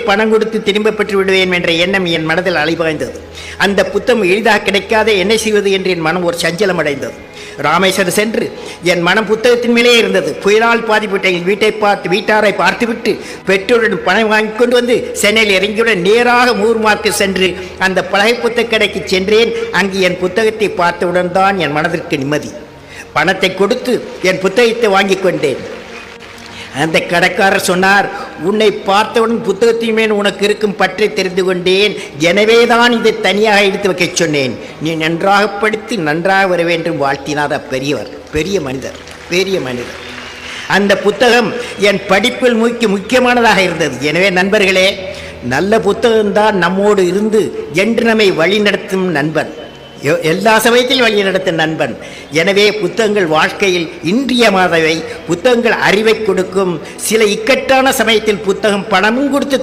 பணம் கொடுத்து திரும்ப பெற்று விடுவேன் என்ற எண்ணம் என் மனதில் அலைபாய்ந்தது. அந்த புத்தகம் எளிதாக கிடைக்காத என்ன செய்வது என்று என் மனம் ஒரு சஞ்சலம் அடைந்தது. ராமேஸ்வரம் சென்று என் மனம் புத்தகத்தின் மேலே இருந்தது. புயலால் பாதிப்பட்ட என் வீட்டாரை பார்த்துவிட்டு பெற்றோருடன் பணம் வாங்கி கொண்டு வந்து சென்னையில் இறங்கியுடன் நேராக மூர்மார்க்கு சென்று அந்த பழைய புத்தக கடைக்கு சென்றேன். அங்கு என் புத்தகத்தை பார்த்தவுடன் தான் என் மனதிற்கு நிம்மதி. பணத்தை கொடுத்து என் புத்தகத்தை வாங்கி கொண்டேன். அந்த கடைக்காரர் சொன்னார், உன்னை பார்த்தவுடன் புத்தகத்தின் மேல் உனக்கு இருக்கும் பற்றி தெரிந்து கொண்டேன், எனவே தான் இதை தனியாக எடுத்து வைக்க சொன்னேன். நீ நன்றாக படித்து நன்றாக வர வேண்டும் வாழ்த்தினார் அப்பெரியவர். பெரிய மனிதர். அந்த புத்தகம் என் படிப்பில் முக்கியமானதாக இருந்தது. எனவே நண்பர்களே, நல்ல புத்தகம்தான் நம்மோடு இருந்து என்று நம்மை வழிநடத்தும் நண்பன், எல்லா சமயத்திலும் வழி நடத்தும் நண்பன். எனவே புத்தகங்கள் வாழ்க்கையில் இன்றியமாதவை. புத்தகங்கள் அறிவை கொடுக்கும். சில இக்கட்டான சமயத்தில் புத்தகம் பணமும் கொடுத்து